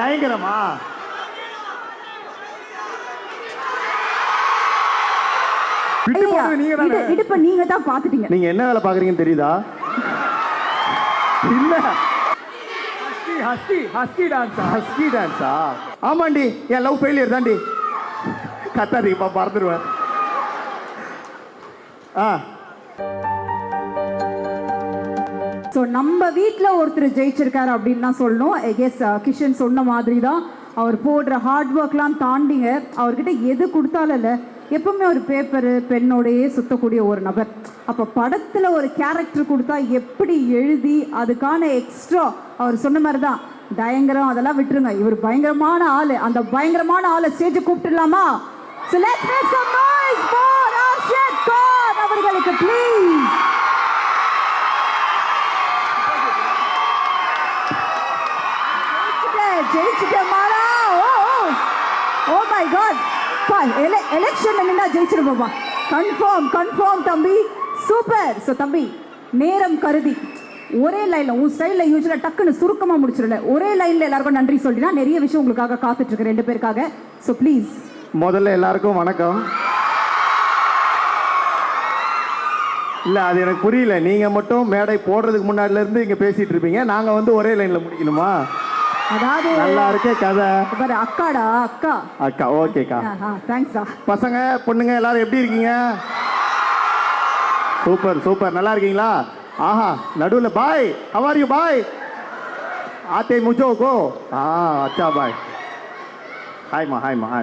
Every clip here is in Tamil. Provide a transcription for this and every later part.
பயங்கரமா இடுப்ப நீங்க தான் பாத்துட்டீங்க. நீங்க என்ன வேலை பாக்குறீங்கன்னு தெரியுதா? இல்ல ஹஸ்கி டான்ஸா? ஆமாண்டி, என் லவ் ஃபெயிலியர் தாண்டி. கத்தாதீங்கப்பா, மறந்துடுவேன். ஸோ நம்ம வீட்டில் ஒருத்தர் ஜெயிச்சிருக்காரு அப்படின்னு தான் சொல்லணும். எஸ், கிஷன் சொன்ன மாதிரி தான் அவர் போடுற ஹார்ட் ஒர்க்லாம் தாண்டிங்க. அவர்கிட்ட எது கொடுத்தாலும் இல்லை, எப்பவுமே ஒரு பேப்பரு பெண்ணோடையே சுற்றக்கூடிய ஒரு நபர். அப்போ படத்தில் ஒரு கேரக்டர் கொடுத்தா எப்படி எழுதி அதுக்கான எக்ஸ்ட்ரா அவர் சொன்ன மாதிரி தான் பயங்கரம், அதெல்லாம் விட்டுருங்க. இவர் பயங்கரமான ஆள். அந்த பயங்கரமான ஆளை ஸ்டேஜை கூப்பிட்டுடலாமா? So let's make some noise for Arshad Khan அவர்களுக்கு ப்ளீஸ். ஜெயிச்சிட்டே மாலா. ஓ மை காட், எலெக்ஷன்ல நின்னா ஜெயிச்சிருப்போமா? கன்ஃபார்ம் தம்பி, சூப்பர். ஸோ தம்பி, நேரம் கருதி ஒரே லைன்ல உன் ஸ்டைல்ல யூஸ்வலா டக்குன்னு சுருக்கமா முடிச்சிடல, ஒரே லைன்ல எல்லாருக்கும் நன்றி சொல்லினா நிறைய விஷயம் உங்களுக்காக காத்துட்டு இருக்கு ரெண்டு பேருக்காக. So please. முதல்ல எல்லாருக்கும் வணக்கம். இல்லை, அது எனக்கு புரியல. நீங்கள் மட்டும் மேடை போடுறதுக்கு முன்னாடில இருந்து இங்கே பேசிட்டு இருப்பீங்க, நாங்கள் வந்து ஒரே லைனில் முடிக்கணுமா? அதாவது நல்லா இருக்கே கதை. அக்காடா, அக்கா. ஓகேக்கா, தேங்க்ஸ்டா. பசங்க பொண்ணுங்க எல்லாரும் எப்படி இருக்கீங்க? சூப்பர், நல்லா இருக்கீங்களா? ஆஹா, நடுவில் பாய், how are you bye? Aathe முஜோ கோ. அச்சா பாய். ஹாய்மா.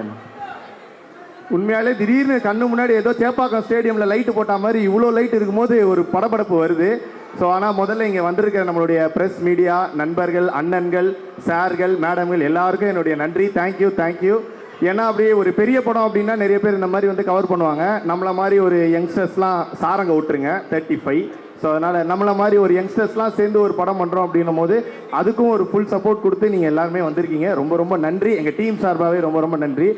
உண்மையாலே திடீர்னு கண்ணு முன்னாடி ஏதோ சேப்பாக்கம் ஸ்டேடியமில் லைட்டு போட்ட மாதிரி இவ்வளோ லைட் இருக்கும்போது ஒரு படபடப்பு வருது. ஸோ ஆனால் முதல்ல இங்கே வந்திருக்கிற நம்மளுடைய ப்ரெஸ் மீடியா நண்பர்கள், அண்ணன்கள், சார்கள், மேடம்கள் எல்லாருக்கும் என்னுடைய நன்றி. தேங்க்யூ. ஏன்னா அப்படியே ஒரு பெரிய படம் அப்படின்னா நிறைய பேர் இந்த மாதிரி வந்து கவர் பண்ணுவாங்க. நம்மளை மாதிரி ஒரு யங்ஸ்டர்ஸ்லாம் சாரங்க விட்டுருங்க, 35. ஸோ அதனால் நம்மளை மாதிரி ஒரு யங்ஸ்டர்ஸ்லாம் சேர்ந்து ஒரு படம் பண்ணுறோம் அப்படின்னும் போது அதுக்கும் ஒரு ஃபுல் சப்போர்ட் கொடுத்து நீங்கள் எல்லாருமே வந்திருக்கீங்க. ரொம்ப நன்றி. எங்கள் டீம் சார்பாகவே ரொம்ப நன்றி.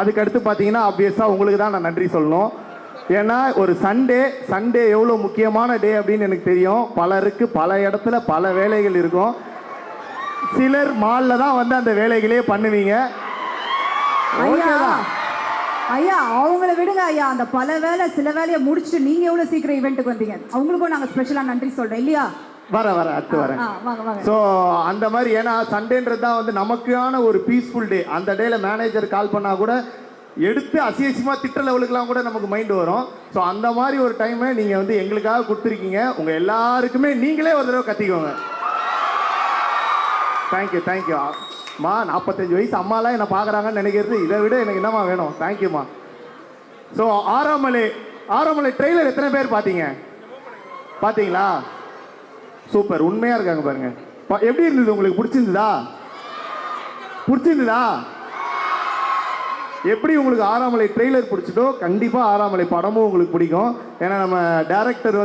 அதுக்கடுத்து பார்த்தீங்கன்னா ஆப்வியஸாக உங்களுக்கு தான் நான் நன்றி சொல்லணும். ஏன்னா ஒரு சண்டே எவ்வளோ முக்கியமான டே அப்படின்னு எனக்கு தெரியும். பலருக்கு பல இடத்துல பல வேலைகள் இருக்கும். சிலர் மாலில் தான் வந்து அந்த வேலைகளே பண்ணுவீங்க. ஐயா அவங்கள விடுங்க ஐயா. அந்த பல வேலை சில வேலையை முடிச்சுட்டு நீங்க எவ்வளவு சீக்கிரம் ஈவெண்ட்டுக்கு வந்தீங்க, அவங்களுக்கும் நாங்கள் ஸ்பெஷலாக நன்றி சொல்றோம் இல்லையா? அடுத்து வரேன். ஸோ அந்த மாதிரி, ஏன்னா சண்டேன்றது தான் வந்து நமக்கான ஒரு பீஸ்ஃபுல் டே. அந்த டேல மேனேஜர் கால் பண்ணால் கூட எடுத்து அசியசியமாக திட்ட லெவலுக்குலாம் கூட நமக்கு மைண்டு வரும். ஸோ அந்த மாதிரி ஒரு டைமை நீங்கள் வந்து எங்களுக்காக கொடுத்துருக்கீங்க. உங்கள் எல்லாருக்குமே நீங்களே ஒரு தடவை கத்திக்கோங்க. தேங்க்யூ. மா 45 வயசு அம்மாலாம் என்னை பார்க்குறாங்கன்னு நினைக்கிறது இதை விட எனக்கு என்னம்மா வேணும்? தேங்க்யூம்மா. ஸோ ஆறாமலை ட்ரெய்லர் எத்தனை பேர் பார்த்தீங்களா? சூப்பர், உண்மையாக இருக்காங்க பாருங்க. எப்படி இருந்தது உங்களுக்கு? பிடிச்சிருந்ததா? எப்படி உங்களுக்கு ஆறாமலை ட்ரெய்லர் பிடிச்சதோ கண்டிப்பாக ஆறாமலை படமும் உங்களுக்கு பிடிக்கும். ஏன்னா நம்ம டேரக்டர்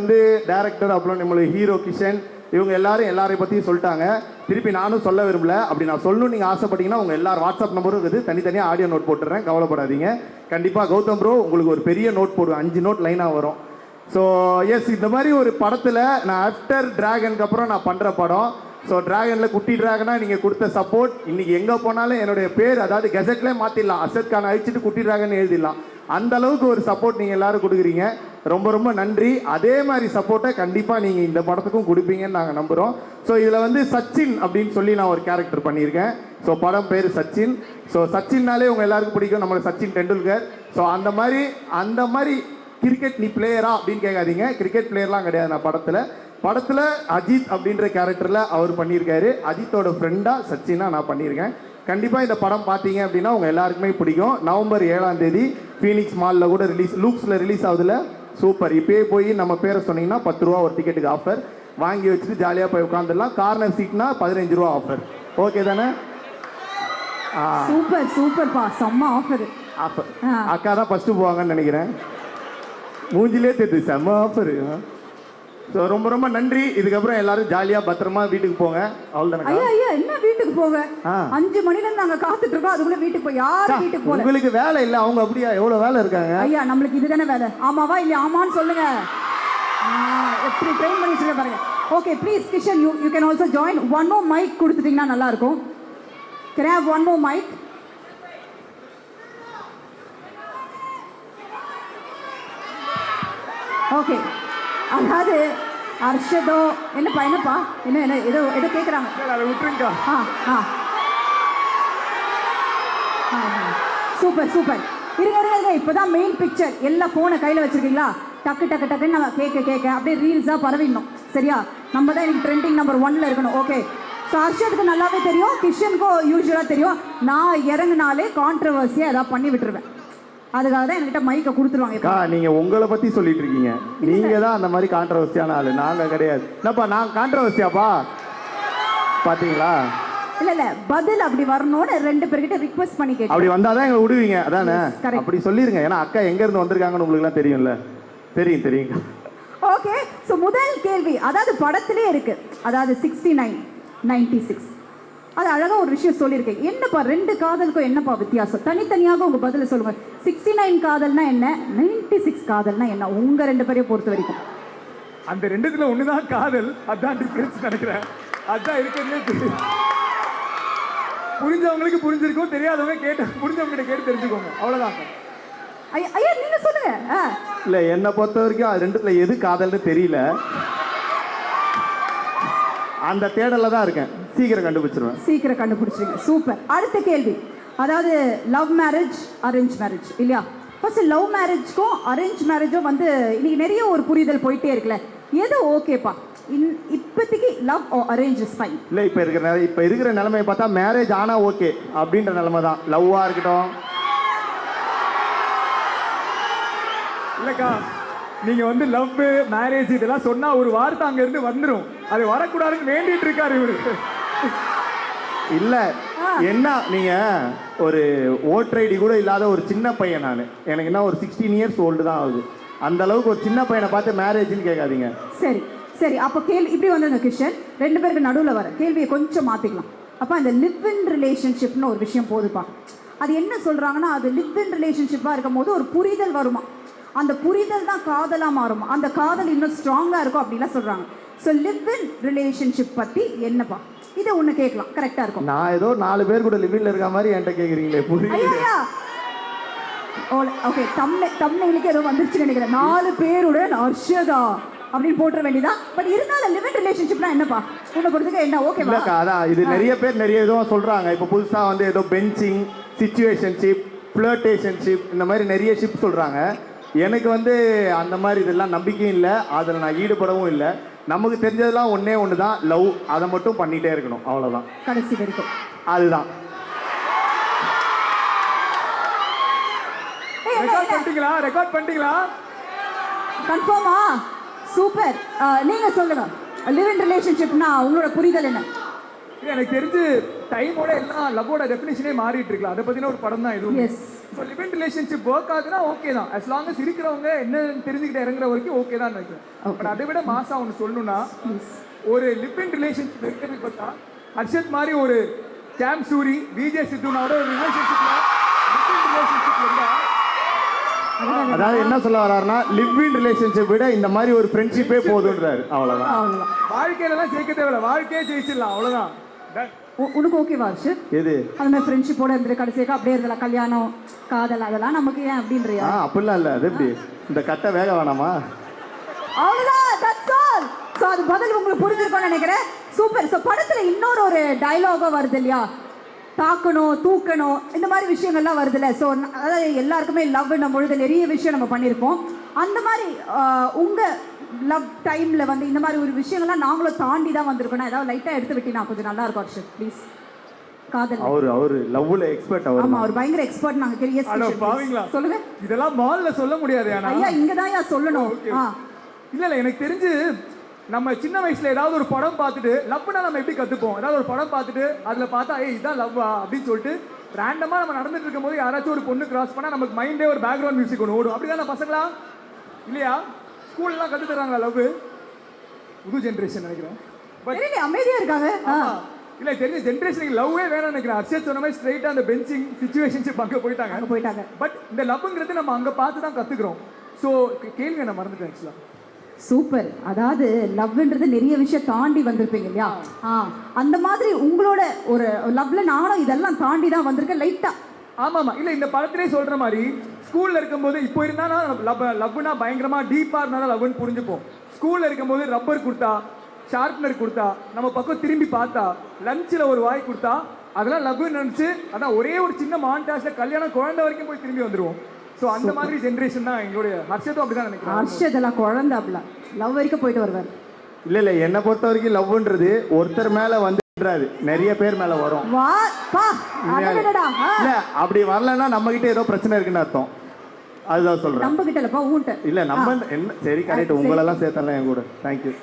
அப்புறம் நம்மளுடைய ஹீரோ கிஷன் இவங்க எல்லாரையும் பற்றியும் சொல்லிட்டாங்க. திருப்பி நானும் சொல்ல விரும்பல. அப்படி நான் சொல்லணும்னு நீங்கள் ஆசைப்பட்டீங்கன்னா உங்கள் எல்லாரும் வாட்ஸ்அப் நம்பரும் இருக்குது, தனித்தனியாக ஆடியோ நோட் போட்டுறேன், கவலைப்படாதீங்க. கண்டிப்பாக கௌதம் ப்ரோ உங்களுக்கு ஒரு பெரிய நோட் போடுவேன், 5 நோட் லைனாக வரும். ஸோ எஸ், இந்த மாதிரி ஒரு படத்தில் நான் ஆஃப்டர் டிராகனுக்கு அப்புறம் நான் பண்ணுற படம். ஸோ டிராகனில் குட்டி டிராகனாக நீங்கள் கொடுத்த சப்போர்ட், இன்றைக்கி எங்கே போனாலும் என்னுடைய பேர், அதாவது கெசட்லேயே மாற்றிடலாம், அர்ஷத் கான் அழிச்சிட்டு குட்டி டிராகன் எழுதிடலாம். அந்த அளவுக்கு ஒரு சப்போர்ட் நீங்கள் எல்லோரும் கொடுக்குறீங்க. ரொம்ப நன்றி. அதே மாதிரி சப்போர்ட்டை கண்டிப்பாக நீங்கள் இந்த படத்துக்கும் கொடுப்பீங்கன்னு நாங்கள் நம்புகிறோம். ஸோ இதில் வந்து சச்சின் அப்படின்னு சொல்லி நான் ஒரு கேரக்டர் பண்ணியிருக்கேன். ஸோ படம் பேர் சச்சின். ஸோ சச்சின்னாலே உங்கள் எல்லாருக்கும் பிடிக்கும், நம்மளுக்கு சச்சின் டெண்டுல்கர். ஸோ அந்த மாதிரி கிரிக்கெட் நீ பிளேயரா அப்படின்னு கேட்காதீங்க, கிரிக்கெட் பிளேயர்லாம் கிடையாது. நான் படத்தில் அஜித் அப்படின்ற கேரக்டரில் அவர் பண்ணியிருக்காரு. அஜித்தோட ஃப்ரெண்டாக சச்சினாக நான் பண்ணியிருக்கேன். கண்டிப்பாக இந்த படம் பார்த்தீங்க அப்படின்னா உங்கள் எல்லாருக்குமே பிடிக்கும். நவம்பர் 7ஆம் தேதி ஃபீனிக்ஸ் மாலில் கூட லூக்ஸில் ரிலீஸ் ஆகுதுல. சூப்பர். இப்போயே போய் நம்ம பேரை சொன்னீங்கன்னா 10 ரூபா ஒரு டிக்கெட்டுக்கு ஆஃபர் வாங்கி வச்சுட்டு ஜாலியாக போய் உட்காந்துடலாம். கார்னர் சீட்னா 15 ரூபா ஆஃபர். ஓகே தானே? சூப்பர்ப்பா, செம்ம ஆஃபர். அக்கா தான் ஃபஸ்ட்டு போவாங்கன்னு நினைக்கிறேன். மூஞ்சிலே தெரியுது, செம்ம ஆஃபர். ஸோ ரொம்ப நன்றி. இதுக்கப்புறம் எல்லாரும் ஜாலியாக பத்திரமா வீட்டுக்கு போங்க. அவ்வளோதானே? ஐயா என்ன வீட்டுக்கு போக? 5 மணிலேருந்து நாங்கள் காத்துட்டு இருக்கோம், அதுக்குள்ள வீட்டுக்கு போய் யாரும் வீட்டுக்கு போகல. உங்களுக்கு வேலை இல்லை, அவங்க அப்படியா? எவ்வளோ வேலை இருக்காங்க ஐயா? நம்மளுக்கு இதுதானே வேலை. ஆமாவா இல்லையா? ஆமான்னு சொல்லுங்க. எப்படி ட்ரெயின் பண்ணி வச்சுருக்க பாருங்க. Okay please Kishan, you can also join. One more mic கொடுத்துட்டீங்கன்னா நல்லா இருக்கும். Can I have one more mic? Okay, அதாவது அர்ஷதோ என்னப்பா என்ன என்ன ஏதோ ஏதோ கேட்குறாங்க. அதை விட்டுருங்கக்கா. Super super. இருங்க இப்போதான் மெயின் பிக்சர். எல்லா ஃபோனை கையில் வச்சிருக்கீங்களா? டக்குன்னு நம்ம கேட்க அப்படியே ரீல்ஸாக பரவிடணும். சரியா? நம்ம தான் எனக்கு ட்ரெண்டிங் நம்பர் 1ல இருக்கணும். ஓகே. ஸோ அர்ஷத்துக்கு நல்லாவே தெரியும், கிஷனுக்கும் யூஸ்வலாக தெரியும். நான் இறங்குனாலே கான்ட்ரவர்சியாக ஏதாவது பண்ணி விட்டுருவேன். அதுக்காக தான் என்கிட்ட மைக்கை கொடுத்துருவாங்க. நீங்க உங்களை பத்தி சொல்லிட்டு இருக்கீங்க. நீங்க தான் அந்த மாதிரி கான்ட்ரவர்சியான ஆளு, நாங்க கிடையாது. என்னப்பா நான் கான்ட்ரவர்சியாப்பா? பாத்தீங்களா? இல்ல பதில் அப்படி வரணும்னு 2 பேர்கிட்ட ரிக்வெஸ்ட் பண்ணி கேட்டேன். அப்படி வந்தாதான் எங்களை விடுவீங்க, அதானே? அப்படி சொல்லிருங்க. ஏன்னா அக்கா எங்க இருந்து வந்திருக்காங்கன்னு உங்களுக்கு எல்லாம் தெரியும்ல. தெரியும். ஓகே. ஸோ முதல் கேள்வி, அதாவது படத்திலே இருக்கு, அதாவது 69, 96. அது அழகா ஒரு விஷயம் சொல்லியிருக்கேன். என்னப்பா 2 காதலுக்கும் என்னப்பா வித்தியாசம்? தனித்தனியாக உங்க பதில சொல்லுங்க. 69 காதல்னா என்ன, 96 காதல்னா என்ன, உங்க 2 பேரையும் பொறுத்த வரைக்கும்? அந்த 2த்துல ஒண்ணுதான் காதல், அதான் டிஃபரன்ஸ் நினைக்கிறேன். அதான் இருக்கிறதுலே தெரியும். புரிஞ்சவங்களுக்கு புரிஞ்சிருக்கும், தெரியாதவங்க புரிஞ்சவங்க கேட்டு தெரிஞ்சுக்கோங்க, அவ்வளவுதான். ஐயா நீங்க சொல்லுங்க. இல்ல என்னை பொறுத்த வரைக்கும் அது 2த்துல எது காதல்னு தெரியல. அந்த தேடல தான் இருக்கேன். சீக்கிரம் கண்டுபிடிச்சிருங்க. சூப்பர். அடுத்த கேள்வி, அதாவது லவ் மேரேஜ், அரேஞ்ச் மேரேஜ் இல்லையா? ஃபர்ஸ்ட் லவ் மேரேஜ்க்கும் அரேஞ்ச் மேரேஜும் வந்து இன்னைக்கு நிறைய ஒரு புரிதல் போயிட்டே இருக்குல்ல, எது ஓகேப்பா இப்போதைக்கு? Love arrange is fine. இல்லை இப்போ இருக்கிற நிலைமையை பார்த்தா மேரேஜ் ஆனால் ஓகே அப்படின்ற நிலைமை தான். லவ்வாக இருக்கட்டும். இல்லைக்கா, நீங்க வந்து லவ் மேரேஜ் இதெல்லாம் சொன்னா ஒரு வார்த்தை அங்க இருந்து வந்துடும். அது வரக்கூடாதுன்னு வேண்டிட்டு இருக்காரு இவரு. இல்ல என்ன, நீங்க ஒரு ஓட்டர் ஐடி கூட இல்லாத ஒரு சின்ன பையன். நான் எனக்கு என்ன ஒரு 16 இயர்ஸ் ஓல்டு தான் ஆகுது. அந்த அளவுக்கு ஒரு சின்ன பையனை பார்த்து மேரேஜ்னு கேட்காதீங்க. சரி அப்போ கேள்வி இப்படி வந்துங்க கிஷன், 2 பேருக்கு நடுவில் வர கேள்வியை கொஞ்சம் மாற்றிக்கலாம். அப்போ அந்த லிவ் இன் ரிலேஷன்ஷிப்னு ஒரு விஷயம் போதுப்பா. அது என்ன சொல்கிறாங்கன்னா, அது லிவ் இன் ரிலேஷன்ஷிப்பாக இருக்கும் போது ஒரு புரிதல் வருமா, அந்த புரிதல் தான் காதலாக மாறுமா, அந்த காதல் இன்னும் ஸ்ட்ராங்காக இருக்கும் அப்படிலாம் சொல்கிறாங்க. ஸோ லிவ் இன் ரிலேஷன்ஷிப் பற்றி என்னப்பா? இதை ஒன்று கேட்கலாம், கரெக்டாக இருக்கும். நான் ஏதோ 4 பேர் கூட லிவ்ல இருக்க மாதிரி என்கிட்ட கேட்குறீங்களே, புரியுது? ஓகே, தம்னையிலுக்கு ஏதோ வந்துருச்சுன்னு நினைக்கிறேன். 4 பேருடன் அர்ஷதா அப்படின்னு போட்டுற வேண்டியதா. பட் இருந்தாலும் லிவ் இன் ரிலேஷன்ஷிப்னா என்னப்பா உன்னை பொறுத்துக்க என்ன? ஓகேவா? இல்லக்கா, அதான் இது நிறைய பேர் நிறைய இதுவும் சொல்றாங்க. இப்போ புதுசா வந்து ஏதோ பெஞ்சிங், சிச்சுவேஷன்ஷிப், ஃப்ளர்டேஷன்ஷிப், இந்த மாதிரி நிறைய ஷிப் சொல்றாங்க. எனக்கு வந்து அந்த மாதிரி இதெல்லாம் நம்பிக்கையும் இல்லை, அதில் நான் ஈடுபடவும் இல்லை. நமக்கு தெரிஞ்சதெல்லாம் ஒன்று தான், லவ். அதை மட்டும் பண்ணிகிட்டே இருக்கணும், அவ்வளோதான், கடைசி வரைக்கும். அதுதான். ரெக்கார்ட் பண்ணிட்டீங்களா? கன்ஃபார்மா? சூப்பர். நீங்க சொல்லுங்க, லிவ் இன் ரிலேஷன்ஷிப்னா உங்களோட புரிதல் என்ன? எனக்கு தெரிஞ்சு டைமோட எல்லாம் லவ்வோட டெஃபினிஷனே மாறிட்டு இருக்கலாம். அதை பத்தின ஒரு படம் தான் இதுவும். So live in relationship work ஆகுதுன்னா ஓகே தான், as long as இருக்கிறவங்க என்ன தெரிஞ்சுக்கிட்டு இறங்குற வரைக்கும் ஓகே தான் நினைக்கிறேன். பட் அதை விட மாசா ஒன்று சொல்லணும்னா, ஒரு லிவ் இன் ரிலேஷன்ஷிப் இருக்கிறது பார்த்தா ஹர்ஷத் மாதிரி ஒரு கேம் சூரி, விஜய் சித்துனாவோட ஒரு ரிலேஷன்ஷிப்ல இருந்தா, அதாவது என்ன சொல்ல வர்றாருன்னா, லிவ் இன் ரிலேஷன்ஷிப் விட இந்த மாதிரி ஒரு ஃப்ரெண்ட்ஷிப்பே போதுன்றாரு, அவ்வளோதான். வாழ்க்கையிலலாம் ஜெயிக்க தேவையில்ல, வாழ்க்கையே ஜெயிச்சிடலாம், அவ்வளோதான். உனக்கு ஓகேவா ஹர்ஷ்? எது? அந்த மாதிரி ஃப்ரெண்ட்ஷிப்போட இருந்துட்டு கடைசியாக அப்படியே இருந்தலாம், கல்யாணம் காதல் அதெல்லாம் நமக்கு ஏன் அப்படின்றியா? அப்படிலாம் இல்லை. அது எப்படி இந்த கட்டை வேக வேணாமா? அவ்வளோதான், தட்ஸ் ஆல். ஸோ அது பதில் உங்களுக்கு புரிஞ்சிருக்கும்னு நினைக்கிறேன். சூப்பர். ஸோ படத்தில் இன்னொரு ஒரு டைலாகும் வருது இல்லையா, தாக்கணும் தூக்கணும் இந்த மாதிரி விஷயங்கள்லாம் வருதுல்ல. ஸோ அதாவது எல்லாருக்குமே லவ்னும் பொழுது நிறைய விஷயம் நம்ம பண்ணியிருப்போம். அந்த மாதிரி உங்கள் லவ் டைமில் வந்து இந்த மாதிரி ஒரு விஷயங்கள்லாம் நாங்களும் தாண்டி தான் வந்திருக்கோம். ஏதாவது லைட்டாக எடுத்து விட்டீங்கன்னா கொஞ்சம் நல்லா இருக்கும் ஹர்ஷத், ப்ளீஸ். காதல் அவர் லவ்ல எக்ஸ்பர்ட். ஆமா, அவர் பயங்கர எக்ஸ்பர்ட். நாங்க கேரியஸ் சொல்லுங்க. இதெல்லாம் மால்ல சொல்ல முடியாது. ஐயா இங்க தான் யா சொல்லணும். இல்ல எனக்கு தெரிஞ்சு நம்ம சின்ன வயசுல ஏதாவது ஒரு படம் பார்த்துட்டு லவ்னா நம்ம எப்படி கத்துப்போம்? ஏதாவது ஒரு படம் பார்த்துட்டு அதுல பார்த்தா இதான் லவ்வா அப்படின்னு சொல்லிட்டு ரேண்டமா நம்ம நடந்துட்டு இருக்கும் போது யாராச்சும் ஒரு பொண்ணு கிராஸ் பண்ணா நமக்கு மைண்டே ஒரு பேக்ரவுண்ட் மியூசிக் ஒன்று ஓடும். அப்படிதான் பசங்களா இல்லையா? ஸ்கூல்லாம் கத்து தராங்களா லவ்? புது ஜென்ரேஷன் நினைக்கிறேன். பட் அமைதியா இருக்காங்க. இல்ல தெரிஞ்ச ஜென்ரேஷனுக்கு லவ்வே வேணும்னு நினைக்கிறேன். அர்ஷத் சொன்ன மாதிரி ஸ்ட்ரைட்டா அந்த பெஞ்சிங் சிச்சுவேஷன்ஷிப் அங்க போயிட்டாங்க. பட் இந்த லவ்ங்கிறது நம்ம அங்க பார்த்து தான் கத்துக்கிறோம். ஸோ கேள்வி நான் மறந்துட்டேன் ஆக்சுவலா. சூப்பர். அதாவது லவ்ன்றது நிறைய விஷயம் தாண்டி வந்திருப்பீங்க இல்லையா? அந்த மாதிரி உங்களோட ஒரு லவ்ல நானும் இதெல்லாம் தாண்டி தான் வந்திருக்கேன் லைட்டா. ஆமாமா, இல்ல இந்த படத்திலே சொல்ற மாதிரி ஸ்கூல்ல இருக்கும்போது இப்போ இருந்தா லவ்னா பயங்கரமா டீப்பா இருந்தாலும் லவ்னு புரிஞ்சுப்போம். ஸ்கூல்ல இருக்கும்போது ரப்பர் கொடுத்தா, ஷார்ப்னர் கொடுத்தா, நம்ம பக்கம் திரும்பி பார்த்தா, லஞ்சில் ஒரு வாய் கொடுத்தா, அதெல்லாம் லவ்னு நினைச்சு அதான் ஒரே ஒரு சின்ன மாண்டாஸ்ல கல்யாணம் குழந்தை வரைக்கும் போய் திரும்பி வந்துருவோம். ஸோ அந்த மாதிரி ஜென்ரேஷன் தான் எங்களுடைய ஹர்ஷத்தும் அப்படிதான் நினைக்கிறேன். ஹர்ஷதெல்லாம் குழந்தை அப்படிலாம் லவ் வரைக்கும் போயிட்டு வருவார். இல்ல என்னை பொறுத்த வரைக்கும் லவ்ன்றது ஒருத்தர் மேல வந்துடுறாரு, நிறைய பேர் மேல வரும். இல்ல அப்படி வரலன்னா நம்ம கிட்ட ஏதோ பிரச்சனை இருக்குன்னு அர்த்தம். அதுதான் சொல்றேன். நம்ம கிட்ட இல்லப்பா, ஊட்ட இல்ல நம்ம என்ன சரி கரெக்ட். உங்களெல்லாம் சேர்த்தலாம் என் கூட. தேங்க்யூ.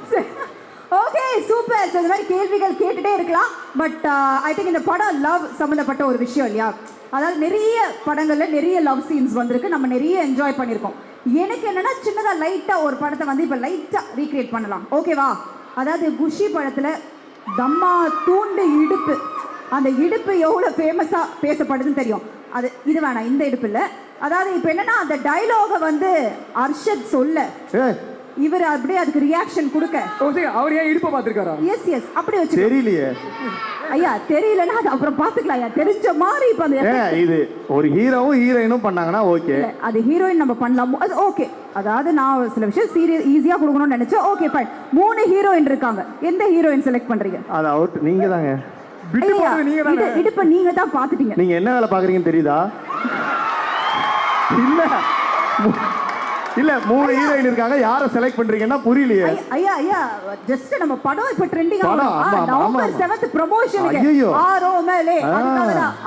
Okay super. இந்த மாதிரி கேள்விகள் கேட்டுட்டே இருக்கலாம். பட் ஐ திங்க் இந்த படம் லவ் சம்மந்தப்பட்ட ஒரு விஷயம் இல்லையா? அதாவது நிறைய படங்கள்ல நிறைய லவ் சீன்ஸ் வந்திருக்கு, நம்ம நிறைய என்ஜாய் பண்ணியிருக்கோம். எனக்கு என்னன்னா சின்னதா லைட்டா ஒரு படத்தை வந்து இப்போ லைட்டா ரீக்ரியேட் பண்ணலாம், ஓகேவா? அதாவது குஷி படத்துல தம்மா தூண்டு இடுப்பு, அந்த இடுப்பு எவ்வளோ ஃபேமஸாக பேசப்படுதுன்னு தெரியும். அது இது வேணாம், இந்த இடுப்பு இல்லை. அதாவது இப்போ என்னன்னா அந்த டைலாகை வந்து அர்ஷத் சொல்ல இவர் அப்படியே அதுக்கு ரியாக்ஷன் கொடுக்க. அவர் ஏன் இடுப்பை பார்த்துருக்காரா? எஸ் எஸ் அப்படி வச்சு தெரியலையே ஐயா, தெரியலன்னா அது அப்புறம் பார்த்துக்கலாம் ஐயா. தெரிஞ்ச மாதிரி இப்போ இது ஒரு ஹீரோவும் ஹீரோயினும் பண்ணாங்கன்னா ஓகே, அது ஹீரோயின் நம்ம பண்ணலாம், அது ஓகே. அதாவது நான் சில விஷயம் சீரியஸ் ஈஸியாக கொடுக்கணும்னு நினைச்சேன். Okay fine. 3 ஹீரோயின் இருக்காங்க, எந்த ஹீரோயின் செலக்ட் பண்றீங்க? அது அவுட். நீங்க தாங்க. இடுப்பை நீங்க தான் பார்த்துட்டீங்க. நீங்க என்ன வேலை பார்க்குறீங்கன்னு தெரியுதா? இல்ல இல்ல 3 ஹீரோயின் இருக்காங்க, யாரை செலக்ட் பண்றீங்கன்னா புரியலையே. ஐயா ஐயா ஜஸ்ட் நம்ம படம் இப்ப ட்ரெண்டிங் ஆகும். நவம்பர் 7th ப்ரமோஷனுக்கு ஆரோமலே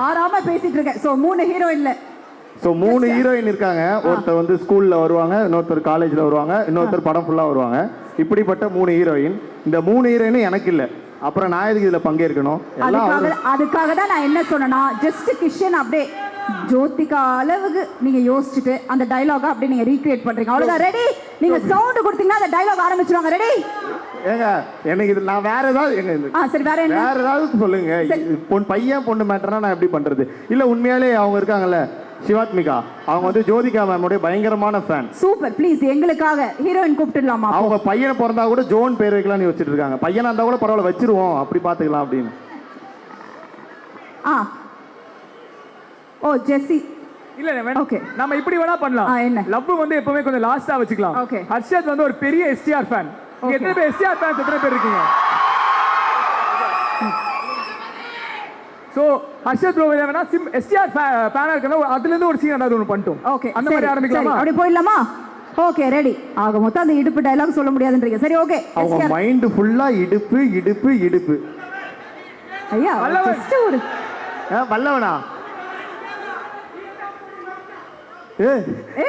ஆராம பேசிட்டு இருக்கேன். சோ 3 ஹீரோயின்ல 3 ஹீரோயின் இருக்காங்க. ஒருத்தர் வந்து ஸ்கூல்ல வருவாங்க, இன்னொருத்தர் காலேஜ்ல வருவாங்க, இன்னொருத்தர் படம் ஃபுல்லா வருவாங்க. இப்படிப்பட்ட 3 ஹீரோயின். இந்த 3 ஹீரோயின் எனக்கு இல்ல, அப்புறம் நான் எதுக்கு இதுல பங்கேற்கணும்? அதுக்காக தான் நான் என்ன சொன்னேன்னா ஜஸ்ட் கிஷன் அப்படியே ஜோதிகா அளவுக்கு நீங்க யோசிச்சுட்டு அந்த டயலாக அப்படியே நீங்க ரீக்ரியேட் பண்றீங்க, அவ்வளவுதான். ரெடி? நீங்க சவுண்ட் கொடுத்தீங்கன்னா அந்த டயலாக் ஆரம்பிச்சுவாங்க. ரெடி? ஏங்க எனக்கு இது நான் வேற ஏதாவது சரி வேற என்ன வேற ஏதாவது சொல்லுங்க. பையன் பொண்ணு மேட்டர்னா நான் எப்படி பண்றது? இல்ல உண்மையாலே அவங்க இருக்காங்கல்ல சிவாத்மிகா, அவங்க வந்து ஜோதிகா மேமோட பயங்கரமான ஃபேன். சூப்பர். ப்ளீஸ் எங்களுக்காக ஹீரோயின் கூப்பிட்டுடலாமா? அவங்க பையனை பிறந்தா கூட ஜோன் பேர் வைக்கலாம்னு வச்சுட்டு இருக்காங்க. பையனா இருந்தா கூட பரவாயில்ல வச்சிருவோம், அப்படி பாத்துக்கலாம் அப்படின்னு. ஓ ஜெசி இல்ல ஓகே, நம்ம இப்படி வேணா பண்ணலாம். என்ன லவ் வந்து எப்பவுமே கொஞ்சம் லாஸ்டா வச்சுக்கலாம். ஓகே. ஹர்ஷத் வந்து ஒரு பெரிய எஸ்டிஆர் ஃபேன். எத்தனை பேர் எஸ்டிஆர் ஃபேன்ஸ் எத்தனை பேர் இருக்கீங்க? சோ ஹர்ஷத் ப்ரோ வேணா எஸ்டிஆர் ஃபேனா இருக்கனா அதுல இருந்து ஒரு சீன் ஏதாவது ஒன்னு பண்ணிட்டோம். ஓகே அந்த மாதிரி ஆரம்பிக்கலாமா? அப்படி போயிடலாமா? Okay ready. ஆக மொத்தம் அந்த இடுப்பு டயலாக் சொல்ல முடியாதுன்றீங்க. சரி ஓகே. அவங்க மைண்ட் ஃபுல்லா இடுப்பு இடுப்பு இடுப்பு. ஐயா ஜஸ்ட் ஒரு வல்லவனா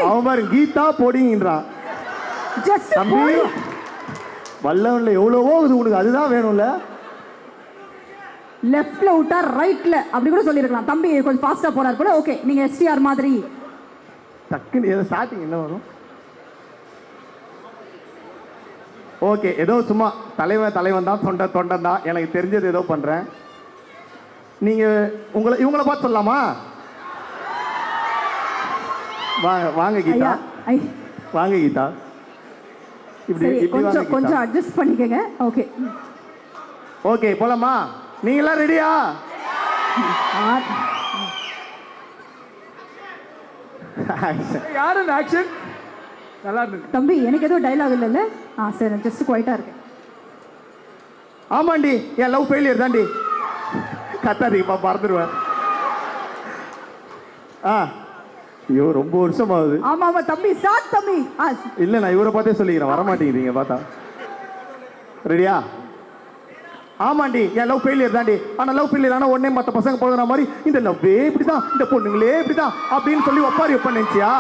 அவன் பாரு கீதா போடிங்கன்றான். ஜஸ்ட் வல்லவன்ல எவ்வளவோ இது உனக்கு அதுதான் வேணும்ல. லெஃப்ட்ல விட்டா ரைட்ல அப்படி கூட சொல்லிருக்கலாம். தம்பி கொஞ்சம் ஃபாஸ்டா போறாரு போல. ஓகே நீங்க எஸ்டிஆர் மாதிரி டக்குன்னு ஏதோ ஸ்டார்டிங் என்ன வரும்? ஓகே ஏதோ சும்மா தலைவன் தான் தொண்டன் தான் எனக்கு தெரிஞ்சது ஏதோ பண்றேன். நீங்க இவங்கள பார்த்து சொல்லலாமா? வாங்க கீதா, வாங்க கீதா. இப்படி கொஞ்சம் அட்ஜஸ்ட் பண்ணிக்கங்க. ஓகே ஓகே போலாமா? நீங்க எல்லாம் ரெடியா? யாரு ஆக்ஷன் நல்லா இருக்கு தம்பி. எனக்கு ஏதோ டயலாக் இல்லைல்ல? சரி ஜஸ்ட் குவைட்டா இருக்கேன். ஆமாண்டி என் லவ் ஃபெயிலியர் தாண்டி. கத்தாதீங்கப்பா மறந்துடுவேன். ஐயோ ரொம்ப வருஷம் ஆகுது. ஆமா ஆமா தம்பி ஸ்டார்ட் தம்பி. இல்ல நான் இவரை பார்த்தே சொல்லிக்கிறேன், வர மாட்டேங்கிறீங்க பார்த்தா. ரெடியா? ஆமாண்டி என் லவ் ஃபெயிலியர் தாண்டி. ஆனா லவ் ஃபெயிலியர் ஆனா உடனே மற்ற பசங்க போகிற மாதிரி இந்த லவ்வே இப்படிதான், இந்த பொண்ணுங்களே இப்படிதான் அப்படின்னு சொல்லி ஒப்பாரி வைப்பேன் நினைச்சியா?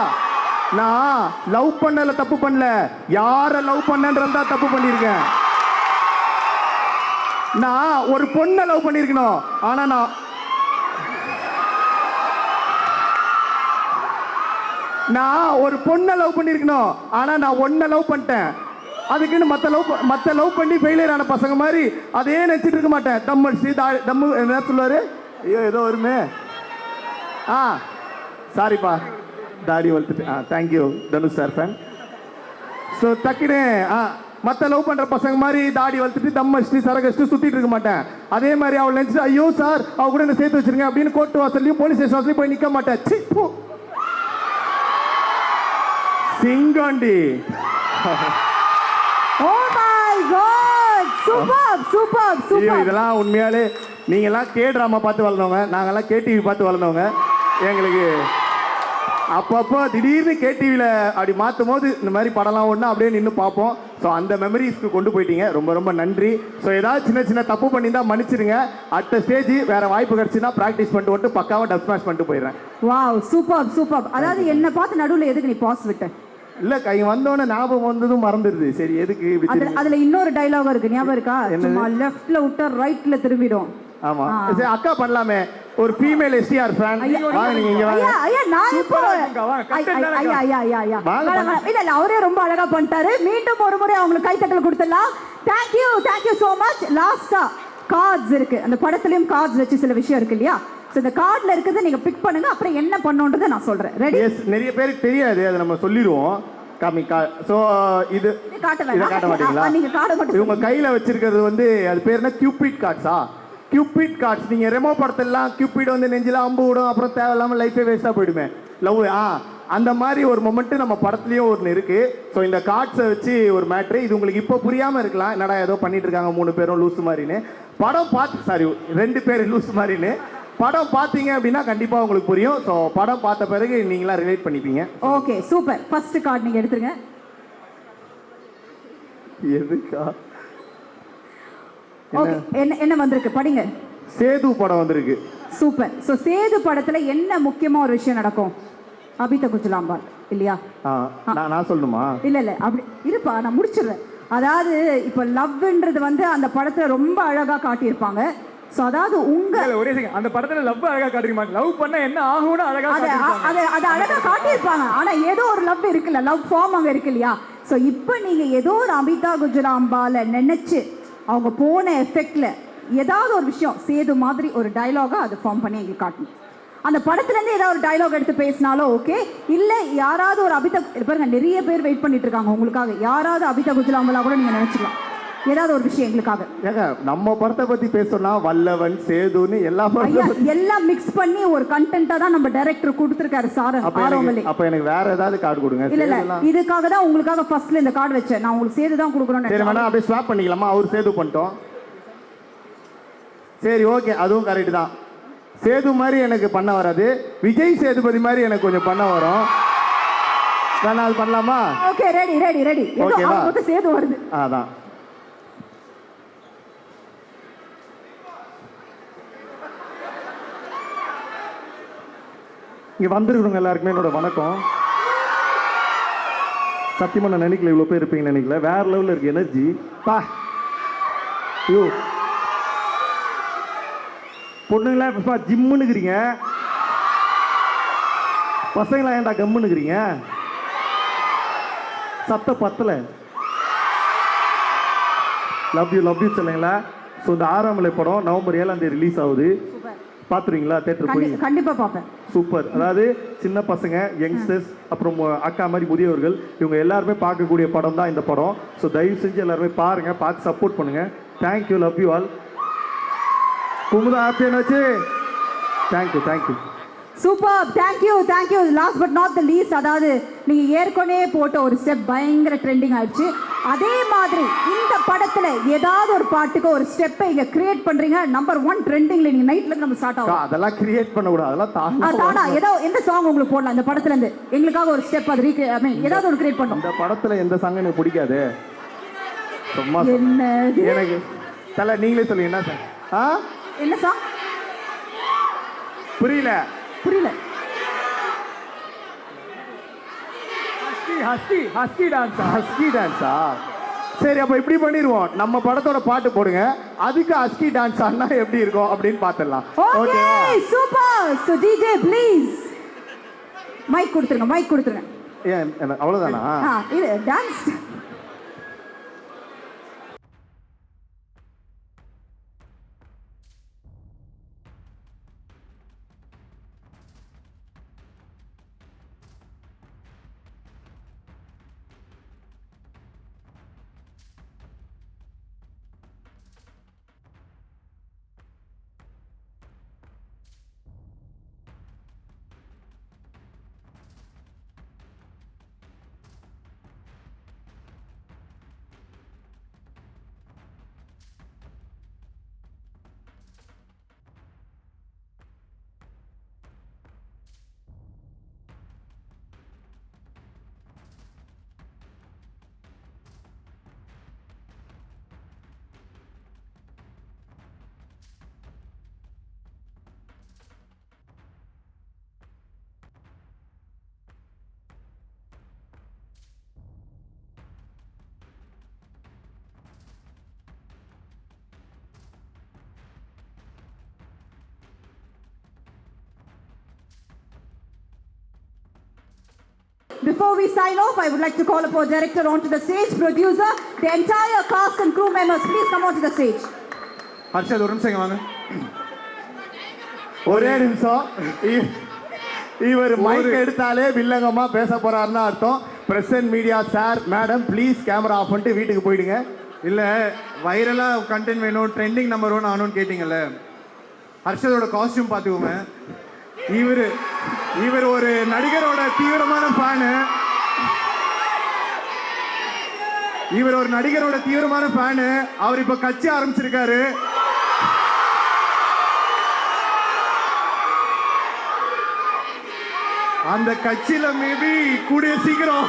நான் லவ் பண்ணல, தப்பு பண்ணல. யார லவ் பண்ணன்றதா தப்பு பண்ணிருக்கேன். நான் ஒரு பொண்ணை லவ் பண்ணிருக்கணும். ஆனா நான் ஒரு பொண்ணை லவ் பண்ணிருக்கணும். ஆனா நான் ஒன்ன லவ் பண்ணிட்டேன். அதுக்குன்னு மற்ற லவ் பண்ணி ஃபெயிலியர் ஆன பசங்க மாதிரி அதே நினைச்சிட்டு இருக்க மாட்டேன். தம் அடிச்சு தம்மு என்ன சொல்லுவாரு? ஐயோ ஏதோ வருமே. சாரிப்பா தாடி வளர்த்துட்டு. Thank you Dhanush sir fan. So டக்குனு மற்ற லவ் பண்ணுற பசங்க மாதிரி தாடி வளர்த்துட்டு தம் அடிச்சுட்டு சரகடிச்சுட்டு சுற்றிட்டு இருக்க மாட்டேன். அதே மாதிரி அவள் நினச்சிட்டு ஐயோ சார் அவ கூட என்ன சேர்த்து வச்சிருங்க அப்படின்னு கோர்ட்டு வாசல்லையும் போலீஸ் ஸ்டேஷன் வாசலையும் போய் நிற்க மாட்டேன். சி, போ. சிங்காண்டி. Oh my god, super super ஐயோ சூப்பர். இதெல்லாம் உண்மையாலே நீங்கள்லாம் கே ட்ராமா பார்த்து வளர்ந்தவங்க, நாங்கள்லாம் கேடிவி பார்த்து வளர்ந்தவங்க. எங்களுக்கு அப்பப்போ திடீர்னு கேடிவியில் அப்படி மாற்றும் போது இந்த மாதிரி படம்லாம் ஒன்று அப்படியே நின்று பார்ப்போம். ஸோ அந்த மெமரிஸ்க்கு கொண்டு போயிட்டீங்க, ரொம்ப ரொம்ப நன்றி. ஸோ ஏதாவது சின்ன சின்ன தப்பு பண்ணியிருந்தா மன்னிச்சிருங்க. அடுத்த ஸ்டேஜ் வேறு வாய்ப்பு கிடச்சுன்னா ப்ராக்டிஸ் பண்ணிட்டு வந்துட்டு பக்காவாக டப் ஸ்மாஷ் பண்ணிட்டு போயிடுறேன். Wow, super super. அதாவது என்ன பார்த்து நடுவில் எதுக்கு நீ பாஸ் விட்ட? இல்லை கை வந்தோடனே ஞாபகம் வந்ததும் மறந்துடுது. சரி எதுக்கு இப்படி அதுல திரும்பி- அதுல இன்னொரு டயலாக் இருக்கு, ஞாபகம் இருக்கா? என்னது? சும்மா லெஃப்ட்ல விட்டா ரைட்ல திரும்பிடும். ஆமா சரி அக்கா பண்ணலாமே, ஒரு ஃபீமேல் எஸ்டிஆர் ஃபேன் வாங்க நீங்க இங்க வாங்க. ஐயா ஐயா நான் இப்போ சூப்பரா இருக்குங்க, வாங்க, content ஐயா தானே ஐயா ஐயா ஐயா ஐயா வாங்க, வாங்க, வாங்க. இல்ல இல்ல அவரே ரொம்ப அழகா பண்ணிட்டாரு. மீண்டும் ஒரு முறை அவங்களுக்கு கைத்தட்டல் கொடுத்துடலாம். Thank you so much. லாஸ்டா கார்ட்ஸ் இருக்கு, அந்த படத்துலயும் கார்ட்ஸ் வச்சு சில விஷயம் இருக்கு இல்லையா? ஸோ இந்த கார்டில் இருக்கிறத நீங்க பிக் பண்ணுங்க, அப்புறம் என்ன பண்ணணுன்றதை நான் சொல்றேன். ரெடி? எஸ், நிறைய பேருக்கு தெரியாது, அதை நம்ம சொல்லிடுவோம். காமி ஸோ இது காட்ட இதை காட்ட மாட்டீங்களா? வேண்டாம், நீங்க கார்டை மட்டும் இவங்க கையில் வச்சிருக்கிறது வந்து அது பேர் என்ன, கியூபிட் கார்ட்ஸா? Cubit cards. நீங்கள் ரெமோ படத்தெல்லாம் கியூபிட் வந்து நெஞ்சில் அம்பு விடும், அப்புறம் தேவையில்லாமல் லைஃபே வேஸ்ட்டாக போயிடுமே லவ். அந்த மாதிரி ஒரு மொமெண்ட்டு நம்ம படத்துலேயும் ஒன்று இருக்குது. ஸோ இந்த கார்ட்ஸை வச்சு ஒரு மேட்ரு, இது உங்களுக்கு இப்போ புரியாமல் இருக்கலாம், என்னடா ஏதோ பண்ணிட்டு இருக்காங்க 3 பேரும் லூஸ் மாதிரின்னு. படம் பார்த்து, சாரி 2 பேர் லூஸ் மாதிரின்னு படம் பார்த்தீங்க அப்படின்னா கண்டிப்பாக உங்களுக்கு புரியும். ஸோ படம் பார்த்த பிறகு நீங்களாம் ரிலேட் பண்ணிப்பீங்க. Okay super. ஃபர்ஸ்ட் கார்டு நீங்க எடுத்துருங்க. எதுக்கா? ஓகே, என்ன என்ன வந்திருக்கு படிங்க. சேது படம் வந்திருக்கு. சூப்பர். ஸோ சேது படத்துல என்ன முக்கியமா ஒரு விஷயம் நடக்கும்? அபிதா குஜலாம்பால் இல்லையா? நான் சொல்லணுமா? இல்ல இல்ல அப்படி இருப்பா, நான் முடிச்சிடுறேன். அதாவது இப்போ லவ்ன்றது வந்து அந்த படத்துல ரொம்ப அழகா காட்டியிருப்பாங்க. ஸோ அதாவது உங்க இல்ல, ஒரே செகண்ட், அந்த படத்துல லவ் அழகா காட்டிருக்க லவ் பண்ணா என்ன ஆகும்னு அழகா அதை காட்டிருப்பாங்க. அதை அதை அழகா காட்டியிருப்பாங்க. ஆனா ஏதோ ஒரு லவ் இருக்குல்ல, லவ் ஃபார்ம் அங்க இருக்கு இல்லையா? ஸோ இப்போ நீங்க ஏதோ ஒரு அபிதா குஜலாம்பால நினைச்சு அவங்க போன எஃபெக்ட்ல ஏதாவது ஒரு விஷயம் சேது மாதிரி ஒரு டயலாகா அது ஃபார்ம் பண்ணி எங்களுக்கு காட்டணும். அந்த படத்துலேருந்து ஏதாவது ஒரு டயலாக் எடுத்து பேசினாலும் ஓகே. இல்லை யாராவது ஒரு அபிதா, பாருங்க நிறைய பேர் வெயிட் பண்ணிட்டு இருக்காங்க உங்களுக்காக, யாராவது அபிதா குஜலாம்பலா கூட நீங்கள் நினச்சிக்கலாம். ஏதாவது ஒரு விஷயம் எங்களுக்காக. ஏங்க நம்ம படத்தை பற்றி பேசணும்னா வல்லவன் சேதுன்னு எல்லா படத்தையும் எல்லாம் மிக்ஸ் பண்ணி ஒரு கண்டென்ட்டாக தான் நம்ம டைரக்டர் கொடுத்துருக்காரு சார் ஆரோமலே. அப்போ எனக்கு வேற ஏதாவது கார்டு கொடுங்க. இல்லை இல்லை, இதுக்காக தான் உங்களுக்காக ஃபர்ஸ்ட்ல இந்த கார்டு வச்சேன். நான் உங்களுக்கு சேது தான் கொடுக்கணும்னு. சரி வேணா அப்படியே ஸ்வாப் பண்ணிக்கலாமா? அவர் சேது பண்ணிட்டோம். சரி ஓகே, அதுவும் கரெக்டு தான். சேது மாதிரி எனக்கு பண்ண வராது, விஜய் சேதுபதி மாதிரி எனக்கு கொஞ்சம் பண்ண வரும். வேணா அது பண்ணலாமா? Okay ready ready ready. ஓகேவா? சேது வருது. அதான் இங்கே வந்துருக்கவங்க எல்லாருக்குமே என்னோட வணக்கம். சத்தியமாக நான் நினைக்கல இவ்வளோ பேர் இருப்பீங்கன்னு நினைக்கல. வேற லெவலில் இருக்கு எனர்ஜி. பா ஐயோ பொண்ணுங்களா இப்போ ஜிம்முன்னுக்குறீங்க, பசங்களா ஏன்டா கம்முன்னுக்குறீங்க? சத்த பத்தல. லவ் யூ சொல்லுங்களா. ஸோ இந்த 6ஆம் மலை படம் நவம்பர் 7ஆம் தேதி ரிலீஸ் ஆகுது. பார்த்துருவீங்களா தேட்டர் போய்? கண்டிப்பாக பார்ப்பேன். சூப்பர். அதாவது சின்ன பசங்க, யங்ஸ்டர்ஸ், அப்புறம் அக்கா மாதிரி முதியவர்கள், இவங்க எல்லாருமே பார்க்கக்கூடிய படம் தான் இந்த படம். ஸோ தயவு செஞ்சு எல்லாருமே பாருங்க, பார்த்து சப்போர்ட் பண்ணுங்க. Thank you, love you all. Kumudha ஹாப்பியானாச்சு. Thank you. Super, thank you. Last but not the least, அதாவது நீங்க ஏற்கனவே போட்ட ஒரு ஸ்டெப் பயங்கர ட்ரெண்டிங் ஆயிடுச்சு. அதே மாதிரி இந்த படத்துல ஏதாவது ஒரு பாட்டுக்கு ஒரு ஸ்டெப்பை இங்க கிரியேட் பண்றீங்க. நம்பர் 1 ட்ரெண்டிங்ல நீங்க நைட்ல இருந்து நம்ம ஸ்டார்ட் ஆகும். அதெல்லாம் கிரியேட் பண்ண கூடாது, அதெல்லாம் தானா ஏதோ எந்த சாங் உங்களுக்கு போடலாம் இந்த படத்துல இருந்து எங்களுக்காக ஒரு ஸ்டெப் அது ஏதாவது ஒரு கிரியேட் பண்ணோம். இந்த படத்துல எந்த சாங் எனக்கு பிடிக்காது. சும்மா என்ன எனக்கு தல நீங்களே சொல்லுங்க என்ன சார்? என்ன சாங்? புரியல. ஹஸ்கி டான்ஸா? சரி அப்ப இப்படி பண்ணிடுவோம், நம்ம படத்தோட பாட்டு போடுங்க, அதுக்கு ஹஸ்கி டான்ஸ் ஆனா எப்படி இருக்கும் அப்படின்னு பார்த்துடலாம். Okay super. So DJ please mic கொடுத்துருங்க. ஏன் அவ்வளவுதானா? இது dance before we sign off, I would like to call upon director onto the stage, producer, the entire cast and crew members, please come onto the stage. Harshad ஒரு நிமிஷம் இங்க வாங்க. ஒரே நிமிஷம். இவர் மைக் எடுத்தாலே வில்லங்கமா பேச போறாருன்னு அர்த்தம். Press and media sir madam please camera off பண்ணிட்டு வீட்டுக்கு போயிடுங்க. இல்ல வைரலா கண்டென்ட் வேணும், ட்ரெண்டிங் நம்பர் 1 ஆகணும்னு கேட்டீங்கல்ல, ஹர்ஷதோட காஸ்டியூம் பார்த்துக்கோங்க. இவர் ஒரு நடிகரோட தீவிரமான ஃபேனு. இவர் ஒரு நடிகரோட தீவிரமான ஃபேனு. அவர் இப்ப கட்சி ஆரம்பிச்சிருக்காரு. அந்த கட்சியில மேபி கூடிய சீக்கிரம்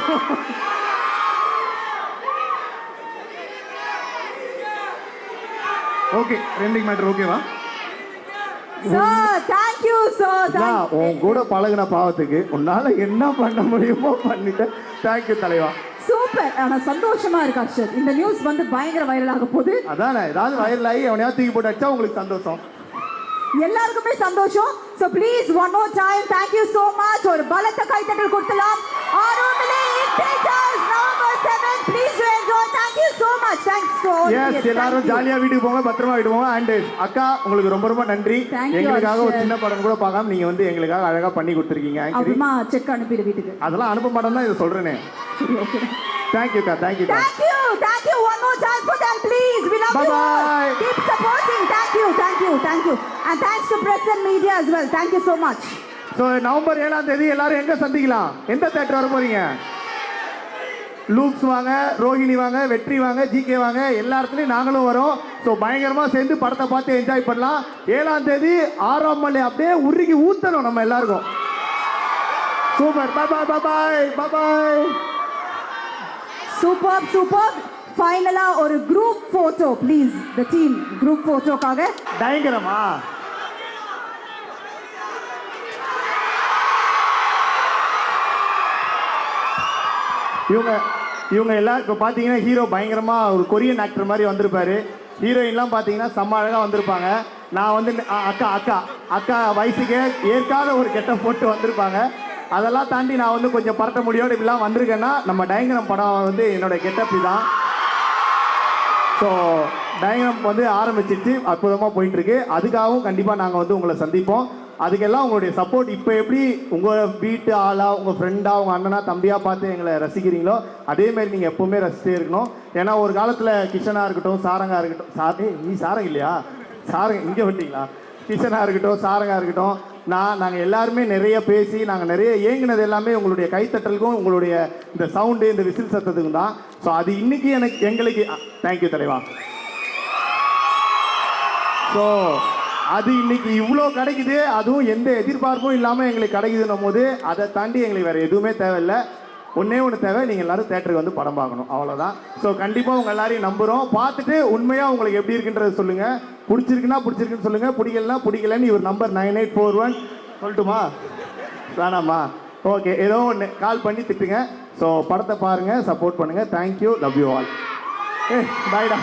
ஓகே ட்ரெண்டிங் மேட்டர் ஓகேவா? Sir, thank you, sir. உன் கூட பழகின பாவத்துக்கு உன்னால என்ன பண்ண முடியுமோ பண்ணிட்டு தேங்க்யூ தலைவா. சூப்பர். ஆனா சந்தோஷமா இருக்கு அர்ஷத். இந்த நியூஸ் வந்து பயங்கர வைரல் ஆக போகுது. அதானே ஏதாவது வைரல் ஆகி அவனையா தூக்கி போட்டு அடிச்சா உங்களுக்கு சந்தோஷம். எல்லாருக்குமே சந்தோஷம். So please one more time thank you so much. ஒரு பலத்த கைத்தட்டல் கொடுக்கலாம். Aaromaley Theatres November 7th. Please do enjoy. Thank you so much. Thanks to all. Yes எல்லாரும் ஜாலியா வீட்டுக்கு போங்க, பத்திரமா வீட்டுக்கு போங்க. அண்ட் அக்கா உங்களுக்கு ரொம்ப ரொம்ப நன்றி. Thank you, எங்களுக்காக ஒரு Arshad. சின்ன படம் கூட பார்க்காம நீங்க வந்து எங்களுக்காக அழகா பண்ணி கொடுத்துருக்கீங்க. அப்புறமா செக் அனுப்பிடு வீட்டுக்கு. அதெல்லாம் அனுப்ப மாட்டேன் தான் இதை சொல்றேனே. சரி okay. தேங்க்யூக்கா தேங்க்யூக்கா. Thank you one more time for them please. We love Bye you all. bye. Keep supporting. Thank you. And thanks to press and media as well. Thank you so much. So November 7ஆம் தேதி எல்லாரும் எங்க சந்திக்கலாம்? எந்த தேட்டர் வர போறீங்க? லூக்ஸ் வாங்க, ரோஹிணி வாங்க, வெற்றி வாங்க, ஜிகே வாங்க, எல்லா இடத்துலையும் நாங்களும் வரோம். ஸோ பயங்கரமா சேர்ந்து படத்தை பார்த்து என்ஜாய் பண்ணலாம். 7ஆம் தேதி 6ஆம் மலை அப்படியே உருகி ஊத்தணும் நம்ம எல்லாருக்கும். சூப்பர். பாய். Superb. Finally ஒரு group photo please. The team group photoக்காக பயங்கரமா இவங்க எல்லாம் இப்போ பார்த்தீங்கன்னா ஹீரோ பயங்கரமா ஒரு கொரியன் ஆக்டர் மாதிரி வந்திருப்பாரு. ஹீரோயின்லாம் பார்த்தீங்கன்னா செம்ம அழகாக வந்திருப்பாங்க. நான் வந்து அக்கா வயசுக்கு ஏற்காத ஒரு கெட்டப் போட்டு வந்திருப்பாங்க. அதெல்லாம் தாண்டி நான் வந்து கொஞ்சம் பரட்ட முடியோடு இப்படிலாம் வந்திருக்கேன்னா நம்ம டயங்கரம் படம் வந்து என்னோட கெட்டப் தான். ஸோ டயங்கரம் வந்து ஆரம்பிச்சிச்சு, அற்புதமாக போயிட்டுருக்கு. அதுக்காகவும் கண்டிப்பாக நாங்கள் வந்து உங்களை சந்திப்போம். அதுக்கெல்லாம் உங்களுடைய சப்போர்ட் இப்போ எப்படி உங்கள் வீட்டு ஆளாக, உங்கள் ஃப்ரெண்டாக, உங்கள் அண்ணனா தம்பியாக பார்த்து எங்களை ரசிக்கிறீங்களோ அதேமாரி நீங்கள் எப்போவுமே ரசித்தே இருக்கணும். ஏன்னா ஒரு காலத்தில் கிஷனாக இருக்கட்டும், சாரங்கா இருக்கட்டும், நீ சாரங்க இல்லையா? சாரங்க இங்கே வந்துட்டீங்களா? கிஷனாக இருக்கட்டும், சாரங்கா இருக்கட்டும், நாங்கள் எல்லாருமே நிறைய பேசி நாங்கள் நிறைய ஏங்கினது எல்லாமே உங்களுடைய கைத்தட்டலுக்கும் உங்களுடைய இந்த சவுண்டு இந்த விசில் சத்தத்துக்கும் தான். ஸோ அது இன்னைக்கு எங்களுக்கு தேங்க்யூ தலைவா. ஸோ அது இன்னைக்கு இவ்வளோ கிடைக்குது, அதுவும் எந்த எதிர்பார்ப்பும் இல்லாமல் எங்களுக்கு கிடைக்குதுன்னும் போது அதை தாண்டி எங்களுக்கு வேறு எதுவுமே தேவையில்லை. ஒன்றே ஒன்று தேவை, நீங்கள் எல்லாரும் தேட்டருக்கு வந்து படம் பார்க்கணும், அவ்வளோதான். ஸோ கண்டிப்பாக உங்கள் எல்லாரையும் நம்புகிறோம். பார்த்துட்டு உண்மையாக உங்களுக்கு எப்படி இருக்குன்றது சொல்லுங்கள். பிடிச்சிருக்குன்னு சொல்லுங்கள், பிடிக்கலன்னு இவர் நம்பர் 9841 சொல்லட்டுமா? வேணாமா? ஓகே, ஏதோ ஒன்று கால் பண்ணி திட்டுங்க. ஸோ படத்தை பாருங்கள், சப்போர்ட் பண்ணுங்கள். Thank you, love you all. பாய்டா.